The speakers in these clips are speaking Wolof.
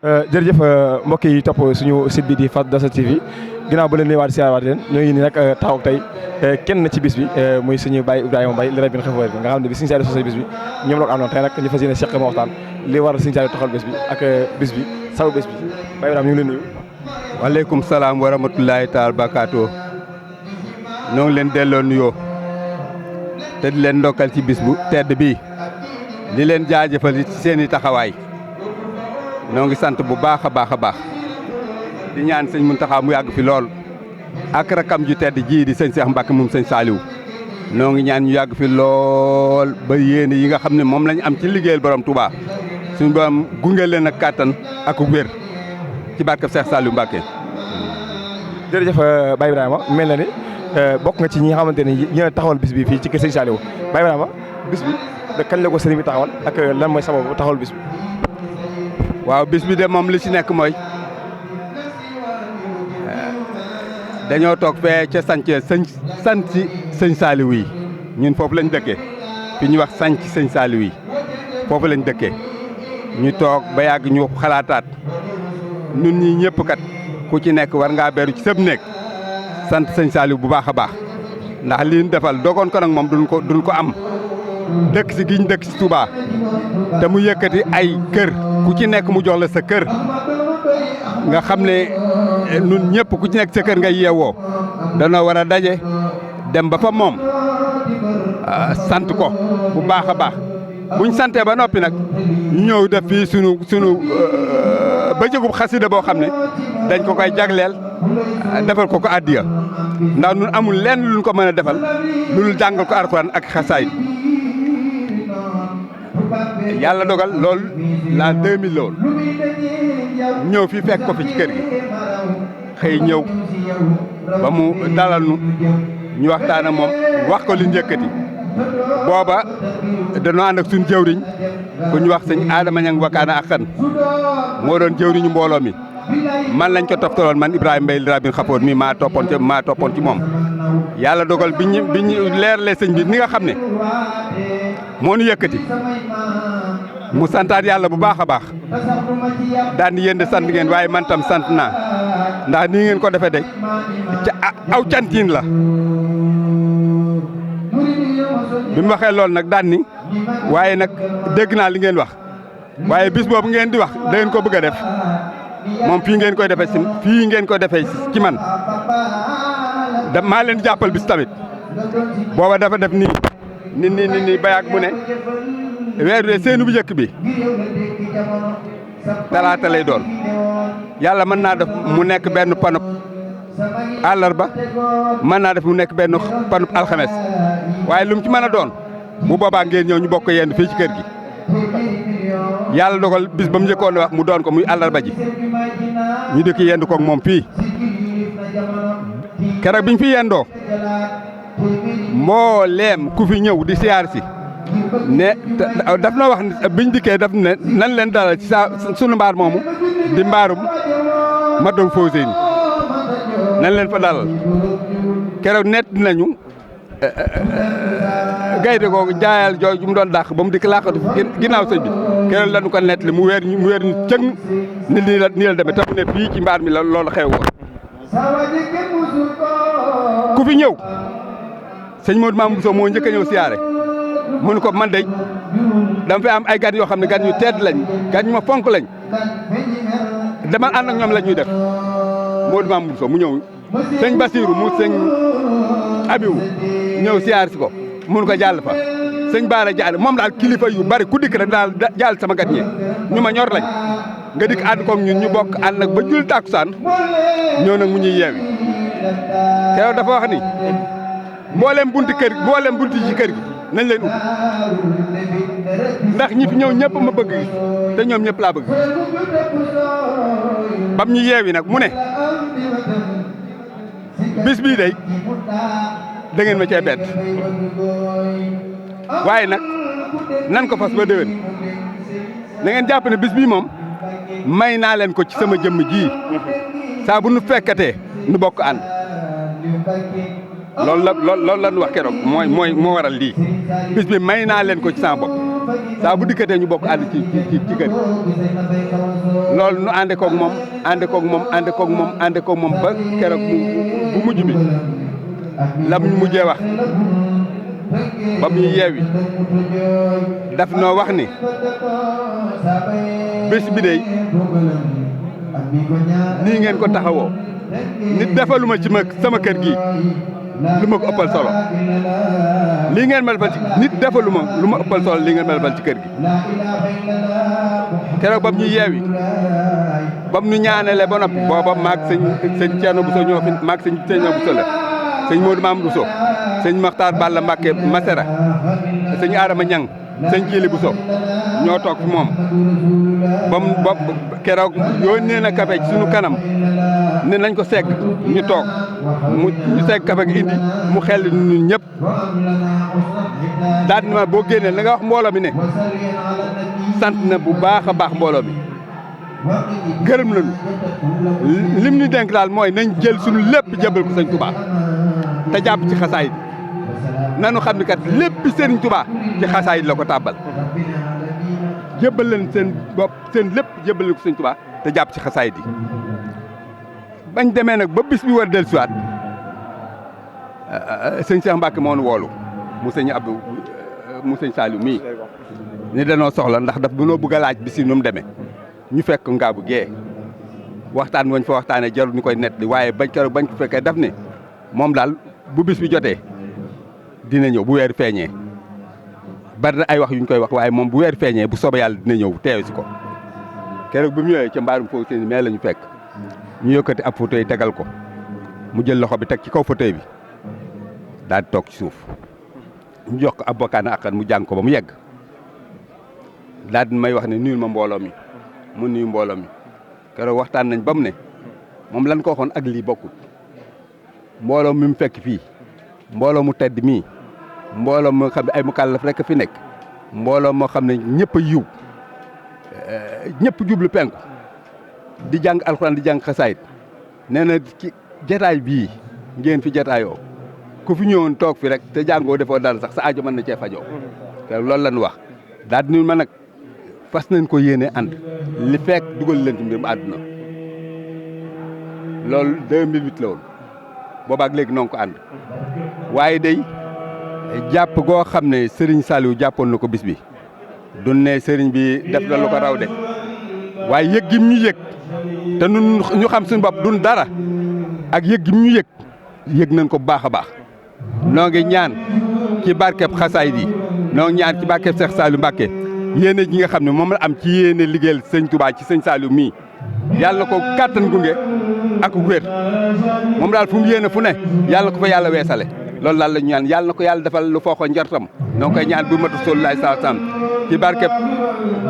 jërëjëf mbokk yi topp suñu site bi di Fadlasah TV ginnaaw ba leen nuyuwaat siyaaraat leen ñoo ngi nii nag taxaw tey kenn ci bis bi muy suñu Baye Ibrahima Mbaye li rabin xafoor bi nga xam ne bi Serigne Saliou sosé bis bi ñoom la ko àndoon tey nag ñu fas yéene seq ma waxtaan li waral Serigne Saliou taxawal bés bi ak bis bi saw bés bi Baye Ibrahima ñu ngi leen nuyu. waaleykum salaam wa rahmatulahi taala barakaatu ñoo ngi leen delloo nuyoo te di leen ndokkal ci bis bu tedd bii di leen jaajëfal ci seen i taxawaay ñoo ngi sant bu baax a baax a baax di ñaan sëñ Muntaxa mu yàgg fi lool ak rakam ju tedd ji di sëñ Cheikh Mbacke moom sëñ Saliou ñoo ngi ñaan ñu yàgg fi lool ba yéene yi nga xam ne moom lañ am ci liggéeyal borom Touba suñu borom gunge leen ak kàttan ak wér ci barke Cheikh Saliou Mbacke. jërëjëf Baye Ibrahima mel na ni bokk nga ci ñi nga xamante ne ñoo taxawal bis bi fii ci kër sëñ Saliou Baye Ibrahima bis bi kañ la ko sëriñ bi taxawal ak lan mooy sababu taxawal bis bi. waaw bis bi de moom li ci nekk mooy dañoo toog fee ca sanc sëñ Saliou yi ñun foofu lañ dëkkee fi ñuy wax sanc sëñ Saliou yi foofu lañ dëkkee ñu toog ba yàgg ñu xalaataat ñun ñii ñëpp kat ku ci nekk war ngaa beru ci sëb néeg sant sëñ Saliou bu baax a baax ndax lii ñu defal dogoon ko nag moom duñ ko am dëkk si giñ dëkk si Touba te mu yëkkati ay kër ku ci nekk mu jox la sa kër nga xam ne nun ñëpp ku ci nekk sa kër nga yeewoo danoo war a daje dem ba fa moom sant ko bu baax a baax buñ santee ba noppi nag ñu ñëw def fii sunu bëccëgub xasida boo xam ne dañ ko koy jagleel defal ko addiya ndax nun amul lenn luñ ko mën a defal lu jàngal ko alxuraan ak xasaayid yàlla dogal loolu la 2000 lool ñëw fi fekk ko fi ci kër gi xëy ñëw ba mu dalal nu ñu waxtaan ak moom wax ko li njëkkati booba dañoo ànd ak suñu jëwriñ ku ñu wax sëñ Adama Ñang Wakaana ak xan moo doon jëwriñu mbooloo mi man lañ ko toftaloon man Ibrahima Mbaye li rabin xafoor mi maa toppoon ci moom yàlla dogal bi ñu leeralee sëñ bi ni nga xam ne moo nu yëkkati mu santaat yàlla bu baax a baax daan di yéen de sant ngeen waaye man tam sant naa ndax nii ngeen ko defee de ca aw cantiin la bi mu waxee loolu nag daan ni waaye nag dégg naa li ngeen wax waaye bis boobu ngeen di wax da ngeen ko bëgg a def moom fii ngeen koy defee ci man maa leen jàppal bis tamit booba dafa def nii bayaag mu ne weer de seenu bu njëkk bi talaata lay doon yàlla mën naa def mu nekk benn panub àllarba mën naa def mu nekk benn panub alxames waaye lu mu ci mën a doon bu boobaa ngeen ñëw ñu bokk yenn fii ci kër gi yàlla dogal bis ba mu njëkkoon wax mu doon ko muy àllarba ji ñu dëkk yendu koog moom fii keroog biñ fi yendoo mbooleem ku fi ñëw di siyaar si ne daf na wax biñ dikkee daf ne nan leen dalal ci sunu mbaar moomu di mbaarum Matlaboul Fawzeyni nan leen fa dalal keroog nett nañu gaynde googu jaayal jooju mu doon dàq ba mu dikk laaxatu ginnaaw sëñ bi keroog lañu ko nett li mu weer ñu cëng ni nii la demee te mu ne fii ci mbaar mi la loolu xew woon ku fi ñëw sëñ Modou Mamoune Bousso moo njëkk a ñëw siyaare mu ne ko man de dama fi am ay gan yoo xam ne gan yu tedd lañ gan yu ma fonk lañ dama ànd ak ñoom la ñuy def Modou Mamoune Bousso mu ñëw sëñ Basirou mu sëñ Abiou ñëw siyaar si ko mun ko jàll fa sëñ Baara jàll moom daal kilifa yu bari ku dikk rek daal jàll sama gat ñi ñu ma ñor lañ nga dikk ànd koog ñun ñu bokk ànd nag ba jul tàkkusaan ñëw nag mu ñuy yeewi keroog dafa wax ni mboolem bunti ci kër gi nañ leen ubbi ndax ñi fi ñëw ñëpp ma bëgg te ñoom ñëpp laa bëgg bam ñu yeewi nag mu ne bis bii day da ngeen ma cee bett waaye nag nan ko fas ba déwén na ngeen jàpp ne bis bii moom may naa leen ko ci sama jëmm ji saa bu nu fekkatee nu bokk ànd loolu la nu wax keroog moo waral lii bis bi may naa leen ko ci sama bopp saa bu dikkatee ñu bokk ànd ci kër loolu nu ànd koog moom ànd koog moom ba keroog bu mujj bi lam ñu mujjee wax ba mu yeewi daf noo wax ni bés bi dey nii ngeen ko taxawoo nit defaluma ci sama kër gi lu ma ko ëppal solo lii ngeen ma defal ci nit defaluma lu ma ëppal solo lii ngeen ma defal ci kër gi keroog ba mu ñu yeewi ba mu ñu ñaanale ba noppi booba maag sëñ Thierno Bousso ñoo fi maag sëñ Thierno Bousso la sëñ Modou Mamadou Bousso sëñ Makhtar Balla Mbacké Masera sëñ Adama Niang sëñ Jili Bousso ñoo toog fi moom ba keroog yónnee na café ci sunu kanam ne nañ ko segg ñu toog ñu segg café gi indi mu xel ñun ñëpp daal di ma boo génnee la nga wax mbooloo mi ne sant na bu baax a baax mbooloo mi gërëm nañu lim ñu denk daal mooy nañ jël sunu lépp jëbal ko sëñ Touba te jàpp ci xasaayid nanu xam ni kat lépp sëriñ Touba ci xasaayid la ko tàbbal jëbal leen seen bopp seen lépp jëbal leen ko sëñ Touba te jàpp ci xasaayid yi bañ demee nag ba bis bi war del siwaat sëñ Cheikh Mbacke moo nu woolu mu sëñ Abdou mu sëñ Saliou mii ni danoo soxla ndax daf noo bëgg a laaj bis yi nu mu demee ñu fekk ngaabu gee waxtaan wañ fa waxtaanee jarul ñu koy net di waaye bañ keroog bañ ko fekkee daf ne moom daal bu bis bi jotee dina ñëw bu weer feeñee bari na ay wax yu ñu koy wax waaye moom bu weer feeñee bu soobee yàlla dina ñëw teew si ko keroog bi mu ñëwee ca mbaarum foofu seen mais la ñu fekk ñu yëkkati ab fauteuil tegal ko mu jël loxo bi teg ci kaw fauteuil bi daal di toog ci suuf ñu jox ko ab bokkaana akkan mu jàng ko ba mu yegg daal di may wax ne nuyul ma mbooloo mi mu nuyu mbooloo mi keroog waxtaan nañ ba mu ne moom lan ko waxoon ak lii bokkut mbooloo mi mu fekk fii mbooloo mu tedd mii mbooloo moo xam ne ay mukallaf rek fi nekk mbooloo moo xam ne ñëpp a yiw ñëpp jublu penku di jàng alxuraan di jàng xasaayit nee na ci jataay bii ngeen fi jataayoo ku fi ñëwoon toog fi rek te jàngoo defoo dara sax sa aajo mën na cee fajoo te loolu lañu wax daal di ma nag fas nañ ko yéene ànd li fekk dugal leen ci mbirum àdduna loolu 2008 la woon boobaak léegi noo ngi ko ànd waaye day jàpp goo xam ne Serigne Saliou jàppoon na ko bis bi du ne Serigne bi def na lu ko raw de waaye yëg gi ñu yëg te nun ñu xam suñu bopp dun dara ak yëg gi ñu yëg nañ ko bu baax a baax noo ngi ñaan ci barkeb xasaayid yi noo ngi ñaan ci barkeb Cheikh Saliou Mbacké yéene ji nga xam ne moom la am ci yéene liggéeyal sëñ Touba ci sëñ Saliou mii yàlla na ko kàttan gunge ak wér moom daal fu mu yéene fu ne yàlla na ko fa yàlla weesale loolu daal la ñu ñaan yàlla na ko yàlla defal lu fooxoo njortam noo ngi koy ñaan bu matu Rasulullaahi sallallaahu alayhi wa sallam ci barkeb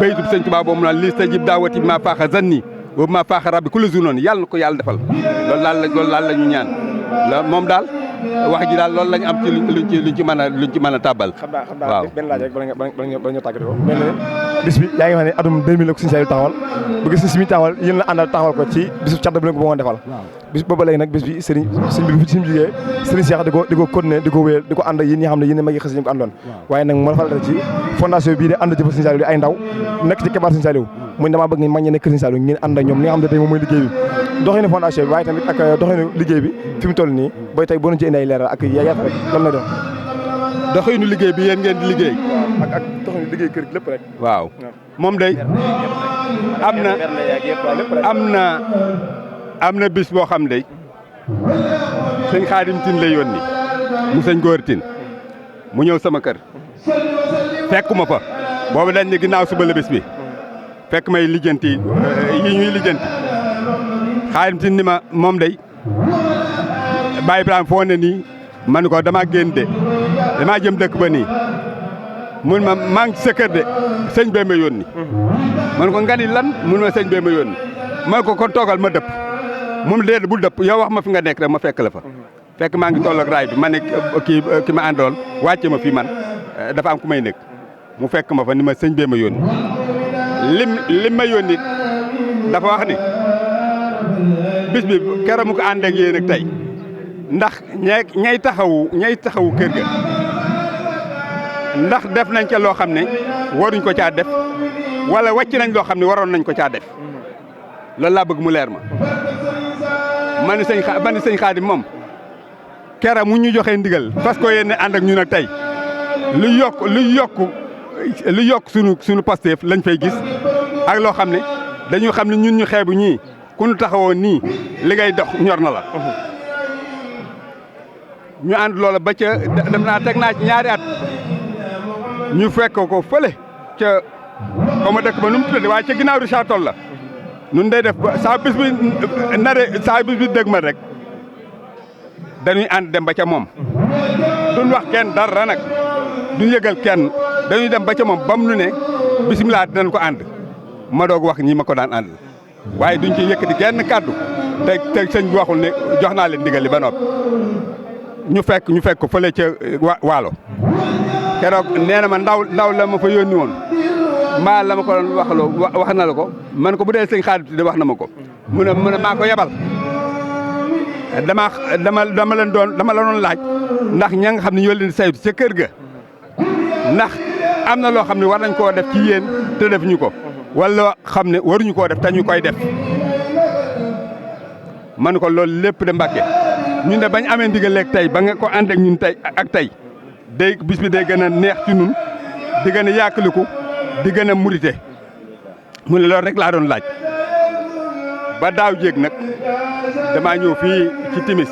baytub sëñ Touba boobu naan lii stajib daawati bi maa faaxa zanni wa bi maa faaxa rabbi kulli zunoon yàlla na ko yàlla defal loolu daal la ñu ñaan moom daal wax ji daal loolu lañ am ci luñ ci mën a tàbbal. xam naa benn laaj rek bala ñu tàggatoo mel ne bis bi yaa ngi xam ne atum 2000 la ko Serigne Saliou taxawal bu gis si mi taxawal yéen la àndal taxawal ko ci bisu cant bi leen ko bëggoon defal bis booba léegi nag bis bi sëñ bi suñu jugee Serigne Cheikh di ko continuer di ko wéyal di ko ànd yéen ñi xam ne yéen magi xës ñu ko àndoon waaye nag moo defal ci fondation bii de ànd jëfal Serigne Saliou di ay ndaw nekk ci kebaar Serigne Saliou muy damaa bëgg ngeen mag ñi nekk Serigne Saliou ngeen ànd ak ñoom li nga xam ne tey moom mooy liggéey bi doxinu fondation bi waaye tamit ak doxinu liggéey bi fi mu toll nii booy tey boo ñu ci indi ay leeral ak yaat rek lan la doon doxinu liggéey bi yéen ngeen di liggéey ak doxinu liggéey kër gi lépp rek waaw moom day am na bis boo xam day sëñ Xaadim Tine lay yónni mu sëñ Góor Tine mu ñëw sama kër fekkuma fa boobu dañ ne ginnaaw suba la bis bi fekk may lijjanti yi ñuy lijjanti Xaadim Tine ni ma moom day Baye Ibrahima foo ne nii man ko damaa génn de damaa jëm dëkk ba nii mun ma maa ngi ci sa kër de sëñ bee ma yónni man ko nga ni lan mun ma sëñ bee ma yónni man ko kon toogal ma dëpp mun déedéet bul dëpp yow wax ma fi nga nekk rek ma fekk la fa fekk maa ngi toll ak raay bi ma ne ki ma àndoon wàcce ma fii man dafa am ku may nekk mu fekk ma fa ni ma sëñ bee ma yónni lim ma yónni dafa wax ni bis bi keroog mu ko ànd ak yéen ak tey ndax ñay taxawu kër ga ndax def nañ ca loo xam ne waruñ ko caa def wala wàcc nañ loo xam ne waroon nañ ko caa def loolu laa bëgg mu leer ma. man ni sëñ Xaadim moom kera mu ñu joxee ndigal parce que yéen ànd ak ñun ak tey lu yokk sunu Pastef lañ fay gis ak loo xam ne dañu xam ne ñun ñu xeebu ñii ku ñu taxawoon nii li ngay dox ñor na la. ñu ànd loola ba ca dem naa teg naa ci ñaari at ñu fekk ko fële ca xaw ma dëkk ba nu mu tuddati waaye ca ginnaaw Richard Toll la. nun day def ba saa bis bi dëgg ma rek dañuy ànd dem ba ca moom duñ wax kenn dara nag duñ yëgal kenn dañuy dem ba ca moom bam nu ne bisimilah dinañ ko ànd ma doog wax ñi ma ko daan ànd waaye duñ ci yëkkati kenn kàddu te sëñ bi waxul ne jox naa leen ndigal li ba noppi ñu fekk ko fële ca waalo keroog nee na ma ndaw la ma fa yónni woon maa la ma ko doon wax na la ko man ko bu dee sëñ Xaadim de wax na ma ko mu ne maa ko yebal dama la doon laaj ndax ña nga xam ne ñoo leen di saytu ca kër ga ndax am na loo xam ne war nañ koo def ci yéen te def ñu ko wala xam ne waruñu koo def te ñu koy def man ko loolu lépp de Mbàkke ñun de bañ amee ndigal léegi tey ba nga ko ànd ak ñun tey ak tey day bis bi day gën a neex ci ñun di gën a yaakaliku di gën a murite mu ne loolu rek laa doon laaj ba daaw jéeg nag damaa ñëw fii ci timis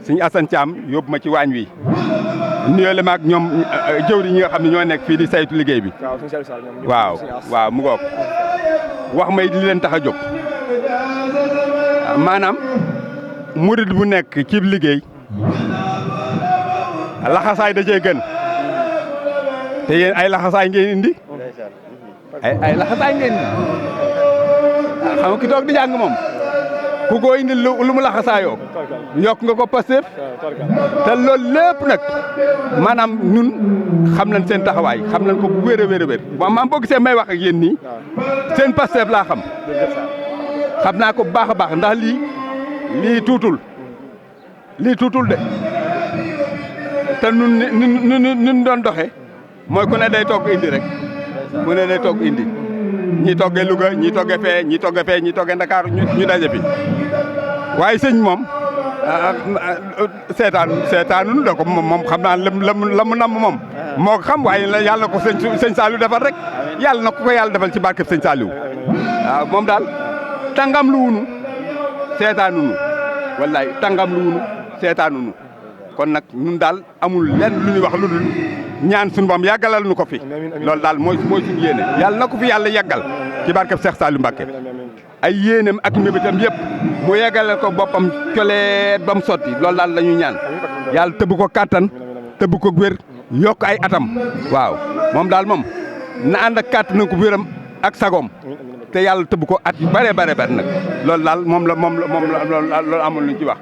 Sëñ Assane Thiam yóbbu ma ci waañ wi nuyoo la ma ak ñoom jëwri ñi nga xam ne ñoo nekk fii di saytu liggéey bi waaw mu ngoog wax may li leen tax a jóg maanaam murid bu nekk ci liggéey laxasaay da cee gën te yéen ay laxasaay ngeen indi ay laxasaay ngeen indi xam nga ki toog di jàng moom ku ko indi lu mu laxasaayoo yokk nga ko Pastef te loolu lépp nag maanaam ñun xam nañ seen taxawaay xam nañ ko bu wér a wér a wér maam boo gisee may wax ak yéen nii seen Pastef laa xam naa ko bu baax a baax ndax lii tuutul de te nun doon doxe mooy ku ne day togg indi rek ku ne day togg indi ñi toggee Louga ñi toggee fee ñi toggee fee ñi toggee Ndakaaru ñu daje fi waaye sëñ moom seetaanun da ko moom xam naa la mu namm moom moo ko xam waaye yàlla na ko sëñ Saliou defal rek yàlla na ko yàlla defal ci barkeb sëñ Saliou waaw moom daal tàngam lu wunu seetaanunu wallaay tàngam lu wunu seetaanunu kon nag ñun daal amul lenn lu ñuy wax lu dul ñaan suñu bam yàggalal nu ko fi loolu daal mooy suñu yéene yàlla na ko fi yàlla yàggal ci barkeb Cheikh Saliou Mbacké ay yéenem ak mébétam yëpp mu yàggalal ko boppam coleet ba mu sotti loolu daal la ñuy ñaan yàlla tëbb ko kàttan tëbb ko wér yokk ay atam waaw moom daal moom na ànd ak kàttan na ko wéram ak sagoom te yàlla tëbb ko at yu bare nag loolu daal moom la loolu amul luñ ci wax